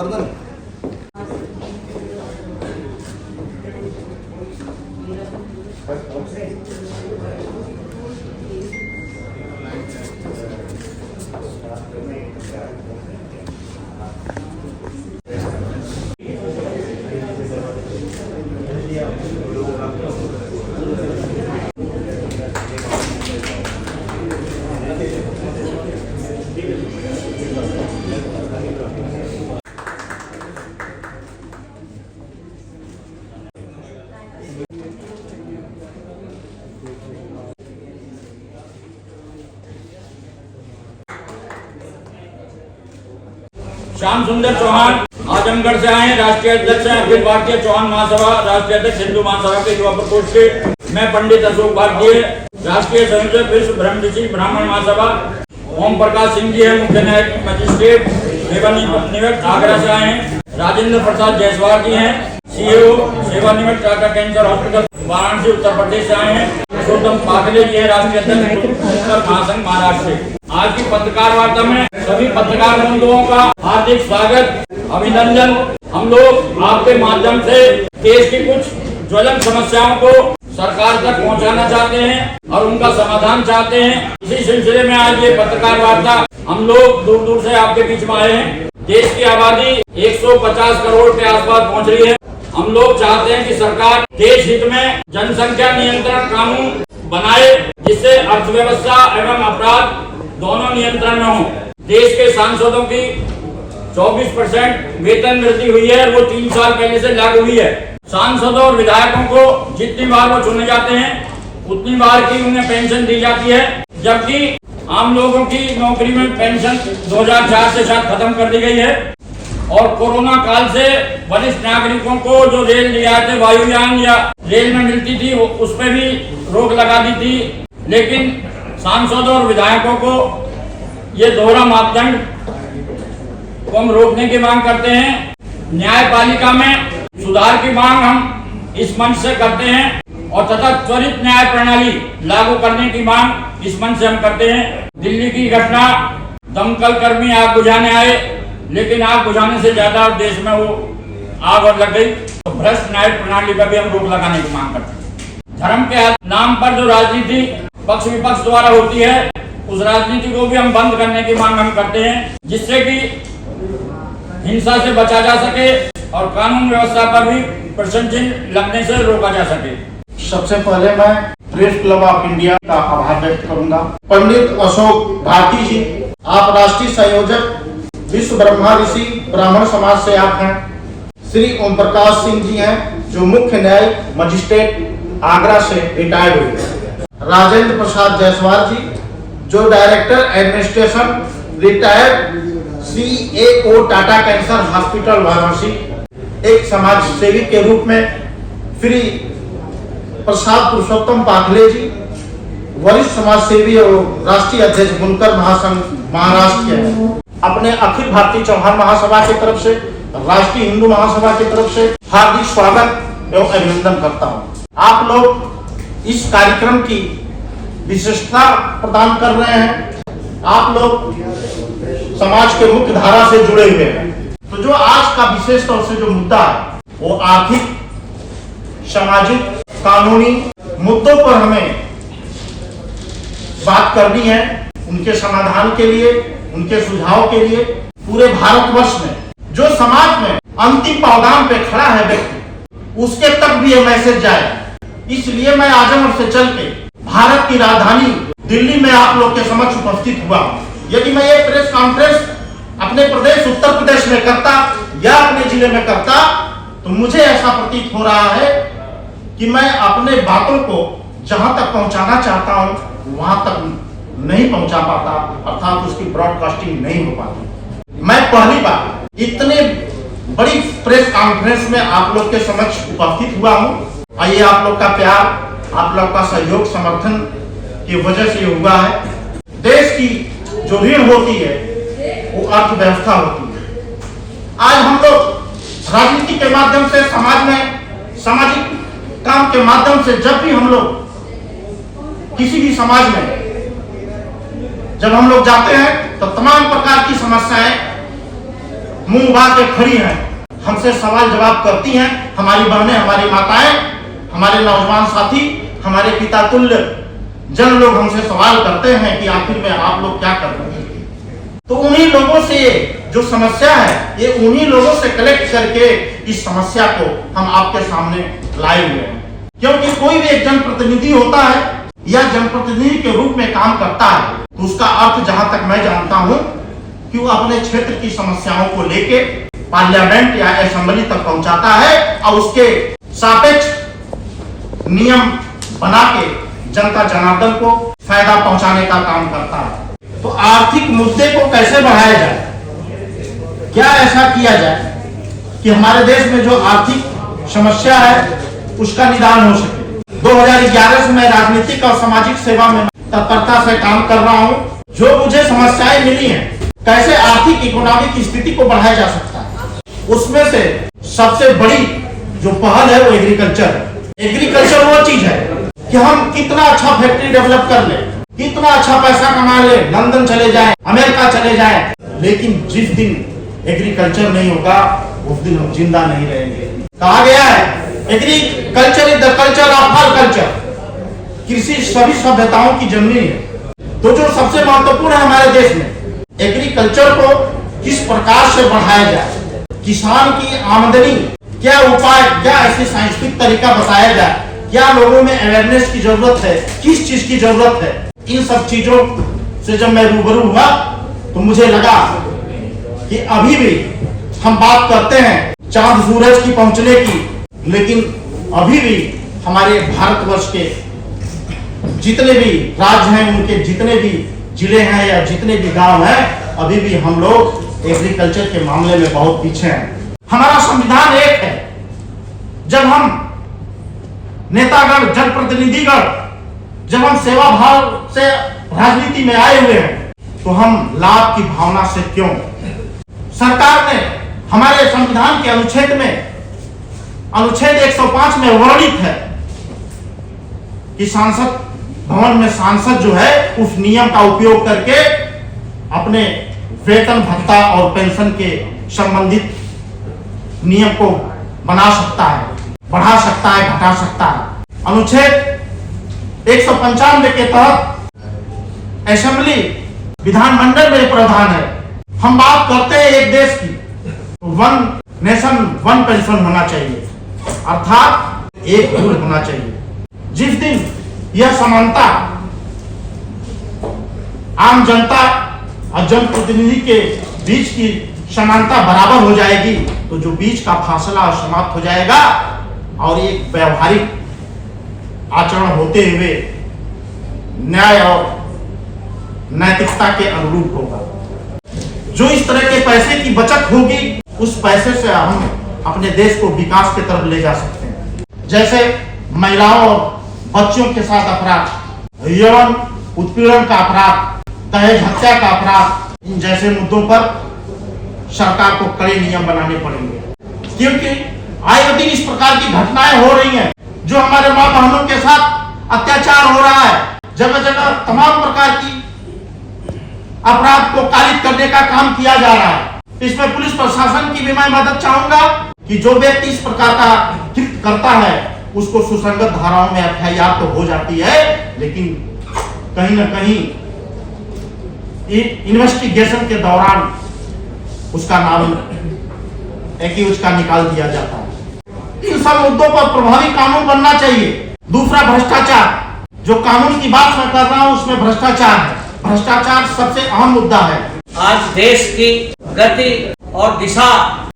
वर्धन श्याम सुंदर चौहान आजमगढ़ से आए हैं, राष्ट्रीय अध्यक्ष हैं अखिल भारतीय चौहान महासभा, राष्ट्रीय अध्यक्ष हिंदू महासभा के युवा प्रकोष्ठ के। मैं पंडित अशोक भारतीय, राष्ट्रीय संयोजक विश्व ब्रह्म ऋषि ब्राह्मण महासभा। ओम प्रकाश सिंह जी है, मुख्य न्यायिक मजिस्ट्रेट सेवानिवृत्त आगरा से आए हैं। राजेंद्र प्रसाद जायसवाल जी हैं, सीईओ सेवानिवृत्त टाटा कैंसर हॉस्पिटल वाराणसी उत्तर प्रदेश से आए हैं। पुरुषोत्तम पाखले जी है, राष्ट्रीय अध्यक्ष उत्तर महासंघ महाराष्ट्र से। आज की पत्रकार वार्ता में सभी पत्रकार बंधुओं का हार्दिक स्वागत, अभिनंदन। हम लोग आपके माध्यम से देश की कुछ ज्वलंत समस्याओं को सरकार तक पहुंचाना चाहते हैं और उनका समाधान चाहते हैं। इसी सिलसिले में आज ये पत्रकार वार्ता हम लोग दूर दूर से आपके बीच में आए हैं। देश की आबादी 150 करोड़ के आसपास पहुंच रही है। हम लोग चाहते हैं कि सरकार देश हित में जनसंख्या नियंत्रण कानून बनाए, जिससे अर्थव्यवस्था एवं अपराध दोनों नियंत्रण में हो। देश के सांसदों की 24% वेतन वृद्धि हुई है और वो 3 साल पहले से लागू हुई है। सांसदों और विधायकों को जितनी बार वो चुने जाते हैं उतनी बार की उन्हें पेंशन दी जाती है, जबकि आम लोगों की नौकरी में पेंशन 2004 से शायद खत्म कर दी गई है। और कोरोना काल से वरिष्ठ नागरिकों को जो रेल रियायतें वायुयान या रेल में मिलती थी उस पर भी रोक लगा दी थी, लेकिन सांसदों और विधायकों को ये दोहरा मापदंड को हम रोकने की मांग करते हैं। न्यायपालिका में सुधार की मांग हम इस मंच से करते हैं और तथा त्वरित न्याय प्रणाली लागू करने की मांग इस मंच से हम करते हैं। दिल्ली की घटना, दमकल कर्मी आग बुझाने आए, लेकिन आग बुझाने से ज्यादा देश में वो आग और लग गई। तो भ्रष्ट न्याय प्रणाली पर भी हम रोक लगाने की मांग करते हैं। धर्म के नाम पर जो राजनीति पक्ष विपक्ष द्वारा होती है, उस राजनीति को भी हम बंद करने की मांग हम करते हैं, जिससे कि हिंसा से बचा जा सके और कानून व्यवस्था पर भी प्रश्न चिन्ह लगने से रोका जा सके। सबसे पहले मैं प्रेस क्लब ऑफ इंडिया का आभार व्यक्त करूंगा। पंडित अशोक भारती जी, आप राष्ट्रीय संयोजक विश्व ब्रह्मा ऋषि ब्राह्मण समाज से आप हैं। श्री ओम प्रकाश सिंह जी हैं, जो मुख्य न्यायिक मजिस्ट्रेट आगरा से रिटायर्ड हुए। राजेंद्र प्रसाद जायसवाल जी, जो director administration retired CAO Tata cancer hospital Varanasi, एक समाज सेवी के रूप में। श्री प्रसाद पुरुषोत्तम पाखले जी, वरिष्ठ समाज सेवी और राष्ट्रीय अध्यक्ष बुनकर महासंघ महाराष्ट्र के। अपने अखिल भारतीय चौहान महासभा की तरफ से, राष्ट्रीय हिंदू महासभा की तरफ से हार्दिक स्वागत एवं अभिनंदन करता हूँ। आप लोग इस कार्यक्रम की विशेषता प्रदान कर रहे हैं। आप लोग समाज के मुख्य धारा से जुड़े हुए हैं। तो जो आज का विशेष तौर से जो मुद्दा है वो आर्थिक, सामाजिक, कानूनी मुद्दों पर हमें बात करनी है। उनके समाधान के लिए, उनके सुझाव के लिए पूरे भारतवर्ष में जो समाज में अंतिम पावदान पे खड़ा है व्यक्ति, उसके तक भी ये मैसेज जाए। इसलिए मैं आजमगढ़ से चल के भारत की राजधानी दिल्ली में आप लोग के समक्ष उपस्थित हुआ। यदि मैं ये प्रेस कॉन्फ्रेंस अपने प्रदेश उत्तर प्रदेश में करता या अपने जिले में करता, तो मुझे ऐसा प्रतीत हो रहा है कि मैं अपने बातों को जहां तक पहुंचाना चाहता हूं वहां तक नहीं पहुंचा पाता, अर्थात उसकी ब्रॉडकास्टिंग नहीं हो पाती। मैं पहली बार इतने बड़ी प्रेस कॉन्फ्रेंस में आप लोग के समक्ष उपस्थित हुआ हूं। आइए, आप लोग का प्यार, आप लोग का सहयोग समर्थन की वजह से हुआ है। देश की जो रीढ़ होती है वो अर्थव्यवस्था होती है। आज हम लोग राजनीति के माध्यम से, समाज में सामाजिक काम के माध्यम से, जब भी हम लोग किसी भी समाज में जब हम लोग जाते हैं तो तमाम प्रकार की समस्याएं मुंह उगा के खड़ी हैं, हमसे सवाल जवाब करती हैं। हमारी बहनें, हमारी माताएं, हमारे नौजवान साथी, हमारे पिता तुल्य जन लोग हमसे सवाल करते हैं कि आखिर में आप लोग क्या कर रहे हैं। तो उन्हीं लोगों से जो समस्या है, ये उन्हीं लोगों से कलेक्ट करके इस समस्या को हम आपके सामने लाए हुए हैं। क्योंकि कोई भी एक जनप्रतिनिधि होता है या जनप्रतिनिधि के रूप में काम करता है, तो उसका अर्थ जहां तक मैं जानता हूं कि वो अपने क्षेत्र की समस्याओं को लेके पार्लियामेंट या असेंबली तक पहुंचाता है और उसके सापेक्ष नियम बना के जनता जनार्दन को फायदा पहुंचाने का काम करता है। तो आर्थिक मुद्दे को कैसे बढ़ाया जाए, क्या ऐसा किया जाए कि हमारे देश में जो आर्थिक समस्या है उसका निदान हो सके। 2011 से मैं राजनीतिक और सामाजिक सेवा में तत्परता से काम कर रहा हूं। जो मुझे समस्याएं मिली हैं, कैसे आर्थिक इकोनॉमिक स्थिति को बढ़ाया जा सकता है, उसमें से सबसे बड़ी जो पहल है वो एग्रीकल्चर है। एग्रीकल्चर वो चीज है कि हम कितना अच्छा फैक्ट्री डेवलप कर ले, कितना अच्छा पैसा कमा ले, लंदन चले जाएं, अमेरिका चले जाएं, लेकिन जिस दिन एग्रीकल्चर नहीं होगा उस दिन हम जिंदा नहीं रहेंगे। कहा गया है agriculture is the culture of all culture, कृषि सभी सभ्यताओं की जननी है। तो जो सबसे महत्वपूर्ण है हमारे देश में, एग्रीकल्चर को किस प्रकार से बढ़ाया जाए, किसान की आमदनी क्या उपाय, क्या ऐसी साइंटिफिक तरीका बताया जाए, क्या लोगों में अवेयरनेस की जरूरत है, किस चीज की जरूरत है। इन सब चीजों से जब मैं रूबरू हुआ तो मुझे लगा कि अभी भी हम बात करते हैं चांद सूरज की पहुंचने की, लेकिन अभी भी हमारे भारतवर्ष के जितने भी राज्य हैं, उनके जितने भी जिले हैं या जितने भी गांव हैं, अभी भी हम लोग एग्रीकल्चर के मामले में बहुत पीछे हैं। हमारा संविधान एक है। जब हम नेतागण, जनप्रतिनिधिगण, जब हम सेवा भाव से राजनीति में आए हुए हैं, तो हम लाभ की भावना से क्यों। सरकार ने हमारे संविधान के अनुच्छेद में, अनुच्छेद 105 में वर्णित है कि सांसद भवन में सांसद जो है उस नियम का उपयोग करके अपने वेतन भत्ता और पेंशन के संबंधित नियम को बना सकता है, बढ़ा सकता है, घटा सकता है। अनुच्छेद 195 के तहत असेंबली विधानमंडल में प्रावधान है। हम बात करते हैं एक देश की, वन नेशन वन पेंशन होना चाहिए, अर्थात एक रूल होना चाहिए। जिस दिन यह समानता आम जनता और जनप्रतिनिधि के बीच की समानता बराबर हो जाएगी, तो जो बीच का फासला समाप्त हो जाएगा और एक व्यवहारिक आचरण होते हुए न्याय और नैतिकता के अनुरूप होगा। जो इस तरह के पैसे की बचत होगी, उस पैसे से हम अपने देश को विकास की तरफ ले जा सकते हैं। जैसे महिलाओं और बच्चों के साथ अपराध, यौन उत्पीड़न का अपराध, दहेज हत्या का अपराध, इन जैसे मुद्दों पर सरकार को कड़े नियम बनाने पड़ेंगे। क्योंकि आए दिन इस प्रकार की घटनाएं हो रही हैं, जो हमारे माँ बहनों के साथ अत्याचार हो रहा है, जगह जगह तमाम प्रकार की अपराध को कारित करने का काम किया जा रहा है। इसमें पुलिस प्रशासन की भी मैं मदद चाहूंगा कि जो व्यक्ति इस प्रकार का कृत्य करता है उसको सुसंगत धाराओं में एफआईआर तो हो जाती है, लेकिन कहीं न कहीं इन्वेस्टिगेशन के दौरान उसका नाम एक्यूज का निकाल दिया जाता है। इन सब मुद्दों पर प्रभावी कानून बनना चाहिए। दूसरा, भ्रष्टाचार। जो कानून की बात मैं कर रहा हूं उसमें भ्रष्टाचार है। भ्रष्टाचार सबसे अहम मुद्दा है। आज देश की गति और दिशा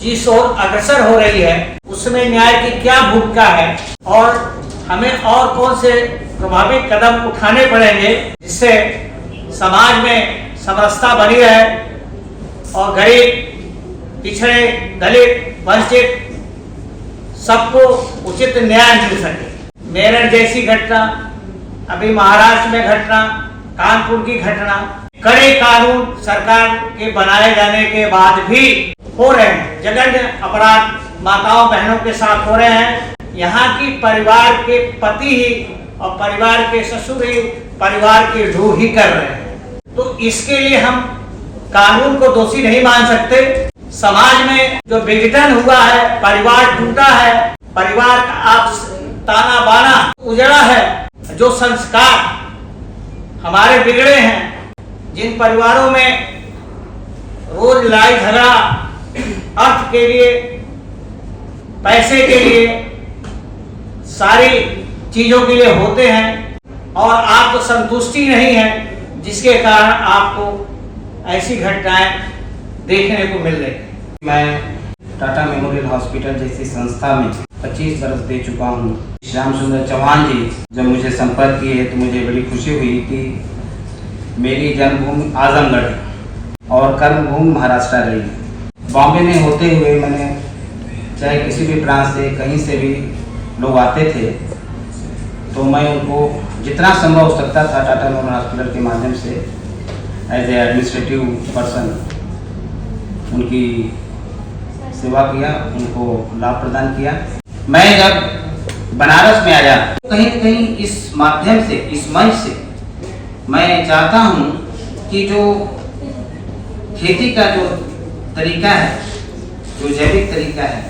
जिस ओर अग्रसर हो रही है, उसमें न्याय की क्या भूमिका है और हमें और कौन से प्रभावी कदम उठाने पड़ेंगे जिससे समाज में समरसता बनी रहे और गरीब, पिछड़े, दलित, वंचित सबको उचित न्याय मिल सके। मेरठ जैसी घटना, अभी महाराष्ट्र में घटना, कानपुर की घटना, कड़े कानून सरकार के बनाए जाने के बाद भी हो रहे हैं। जघन्य अपराध माताओं बहनों के साथ हो रहे हैं। यहाँ की परिवार के पति ही और परिवार के ससुर ही परिवार की रूह ही कर रहे हैं। तो इसके लिए हम कानून को दोषी नहीं मान सकते। समाज में जो विघटन हुआ है, परिवार टूटा है, परिवार का आपस ताना बाना उजड़ा है, जो संस्कार हमारे बिगड़े हैं, जिन परिवारों में रोज लड़ाई झगड़ा अर्थ के लिए, पैसे के लिए, सारी चीजों के लिए होते हैं और आपको संतुष्टि नहीं है, जिसके कारण आपको ऐसी घटनाएं देखने को मिल रही है। मैं टाटा मेमोरियल हॉस्पिटल जैसी संस्था में 25 बरस दे चुका हूँ। श्याम सुंदर चौहान जी जब मुझे संपर्क किए तो मुझे बड़ी खुशी हुई कि मेरी जन्मभूमि आजमगढ़ और कर्मभूमि महाराष्ट्र रही है। बॉम्बे में होते हुए मैंने चाहे किसी भी प्रांत से कहीं से भी लोग आते थे तो मैं उनको जितना संभव हो सकता था टाटा मेमोरियल हॉस्पिटल के माध्यम से एज ए एडमिनिस्ट्रेटिव पर्सन उनकी सेवा किया, उनको लाभ प्रदान किया। मैं जब बनारस में आया तो कहीं न कहीं इस माध्यम से, इस मंच से मैं चाहता हूँ कि जो खेती का जो तरीका है, जो जैविक तरीका है,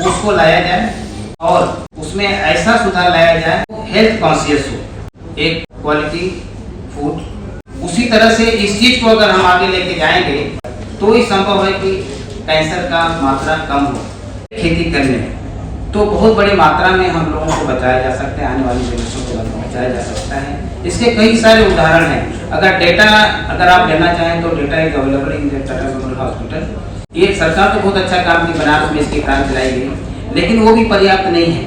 उसको लाया जाए और उसमें ऐसा सुधार लाया जाए हेल्थ कॉन्शियस हो, एक क्वालिटी फूड। उसी तरह से इस चीज को अगर हम आगे लेके जाएंगे तो ही संभव है कि कैंसर का मात्रा कम हो। खेती करने तो बहुत बड़ी मात्रा में हम लोगों को बचाया जा सकता है, आने वाली जनरेशन को बचाया जा सकता है। इसके कई सारे उदाहरण हैं। अगर आप लेना चाहें तो data is available in Tata memorial hospital. ये सरकार तो बहुत अच्छा काम की, बनारस में इसकी क्रांति चलाई गई, लेकिन वो भी पर्याप्त नहीं है।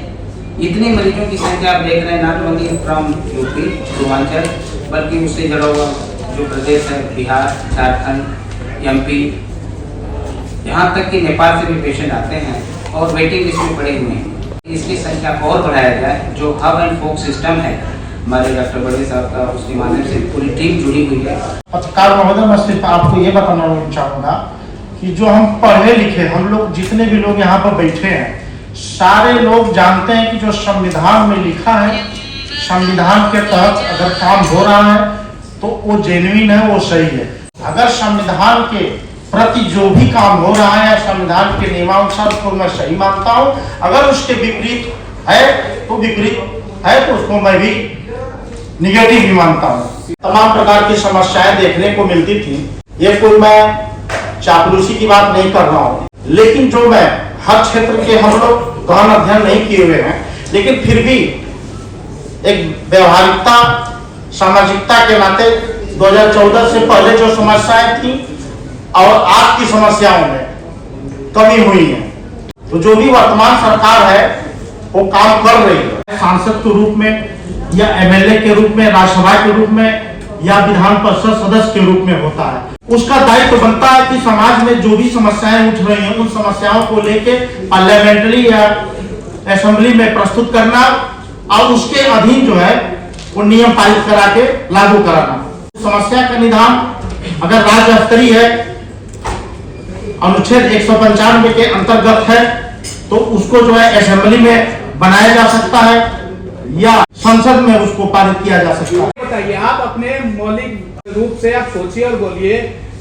इतने मरीजों की संख्या आप देख रहे हैं, not only from UP Purvanchal, बल्कि उससे जुड़ा हुआ जो प्रदेश है, बिहार, झारखंड, एमपी, यहाँ तक कि नेपाल से भी पेशेंट आते हैं और वेटिंग लिस्ट में पड़े हुए हैं। इसकी संख्या और बढ़ाया जाए। जो हब एंड फोक सिस्टम है हमारे डॉक्टर बड़े साहब का, उसके माध्यम से पूरी टीम जुड़ी हुई है। पत्रकार महोदय, मैं सिर्फ आपको ये बताना चाहूँगा कि जो हम पढ़े लिखे, हम लोग जितने भी लोग यहाँ पर बैठे हैं, सारे लोग जानते हैं कि जो संविधान में लिखा है, संविधान के तहत अगर काम हो रहा है तो वो जेन्युइन है, वो सही है। अगर संविधान के प्रति जो भी काम हो रहा है, संविधान के नियमानुसार उसको मैं सही मानता हूँ। अगर उसके विपरीत है तो विपरीत है, तो उसको मैं भी निगेटिव भी मानता हूँ। तमाम प्रकार की समस्याएं देखने को मिलती थी। ये कोई मैं चापलूसी की बात नहीं कर रहा हूँ, लेकिन जो मैं हर क्षेत्र के, हम लोग गहन अध्ययन नहीं किए हुए हैं, लेकिन फिर भी एक व्यवहारिकता, सामाजिकता के नाते 2014 से पहले जो समस्याएं थी और आज की समस्याओं में कमी हुई है। तो जो भी वर्तमान सरकार है वो काम कर रही है। सांसद के रूप में या एमएलए के रूप में, राज्यसभा के रूप में या विधान परिषद सदस्य के रूप में होता है। उसका दायित्व बनता है कि समाज में जो भी समस्याएं उठ रही हैं, उन समस्याओं को लेके पार्लियामेंट्री या असेंबली में प्रस्तुत करना और उसके अधीन जो है वो नियम पारित करा के लागू कराना। समस्या का निदान अगर राज्य स्तरीय है, अनुच्छेद 195 के अंतर्गत है, तो उसको जो है असेंबली में बनाया जा सकता है या संसद में उसको पारित किया जा सकता है। बताइए, आप अपने मौलिक रूप से आप सोचिए और बोलिए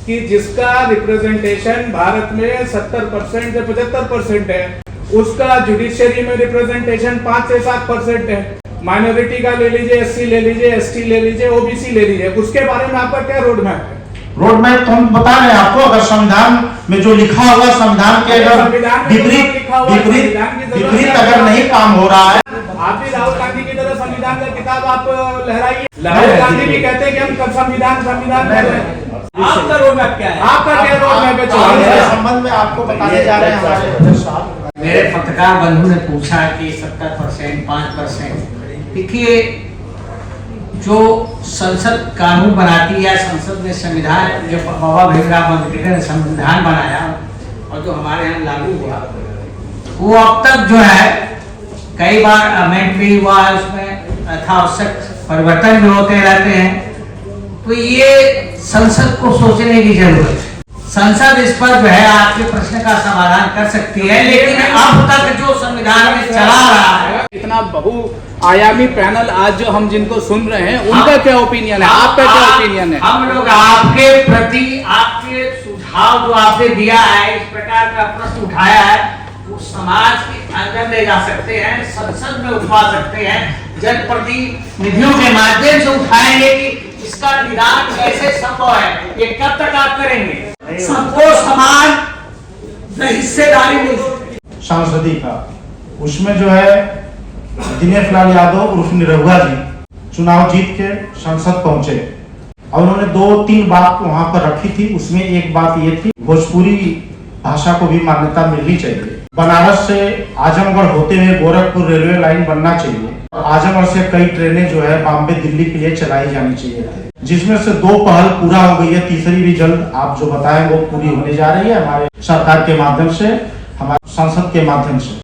कि जिसका रिप्रेजेंटेशन भारत में 70% से 75% है, उसका जुडिशियरी में रिप्रेजेंटेशन 5 से 7% है। माइनॉरिटी का ले लीजिए, एससी ले लीजिए, एसटी ले लीजिए, ओबीसी ले लीजिए, उसके बारे में आपका क्या रोड मैप है? रोड मैप तो हम बता रहे हैं आपको। अगर संविधान में जो लिखा हुआ, संविधान के अगर विपरीत अगर नहीं काम हो रहा है, आप भी राहुल गांधी की तरह संविधान का किताब आप लहराइए। राहुल गांधी भी कहते हैं कि हम कब संविधान कर रहे हैं। आपका रोड मैप क्या है? आपका क्या रोड मैप है? संबंध में आपको बताने जा रहे हैं हमारे अध्यक्ष साहब। मेरे पत्रकार बंधु ने पूछा कि 70%, 5%। देखिए, जो संसद कानून बनाती है, संसद में संविधान, जो बाबा भीमराव अम्बेडकर ने संविधान बनाया और जो हमारे यहाँ लागू हुआ, वो अब तक जो है कई बार अमेंड भी हुआ है, उसमें यथावश्यक परिवर्तन भी होते रहते हैं। तो ये संसद को सोचने की जरूरत है। संसद इस पर जो है आपके प्रश्न का समाधान कर सकती है, लेकिन अब तक जो संविधान में चला रहा है, इतना बहुआयामी पैनल आज जो हम जिनको सुन रहे हैं, उनका क्या ओपिनियन है, आपका क्या ओपिनियन है? हम लोग आपके प्रति, आपके सुझाव सुझाव जो आपने दिया है, इस प्रकार का प्रश्न उठाया है, वो समाज के अंदर ले जा सकते हैं, संसद में उठवा सकते हैं, जनप्रतिनिधियों के माध्यम से उठाएंगे कि इसका निदान कैसे संभव है, ये कब तक आप करेंगे? सबको समान हिस्सेदारी मिल सकती। सांसदी का उसमें जो है दिनेश लाल यादव उर्फ निरहुआ जी चुनाव जीत के संसद पहुंचे और उन्होंने 2-3 बात वहां पर रखी थी। उसमें एक बात ये थी, भोजपुरी भाषा को भी मान्यता मिलनी चाहिए। बनारस से आजमगढ़ होते हुए गोरखपुर रेलवे लाइन बनना चाहिए। आजमगढ़ से कई ट्रेनें जो है बॉम्बे दिल्ली के लिए चलाई जानी चाहिए थे, जिसमें से 2 पहल पूरा हो गई है, तीसरी भी जल्द आप जो बताएं वो पूरी होने जा रही है हमारे सरकार के माध्यम से, हमारे संसद के माध्यम से।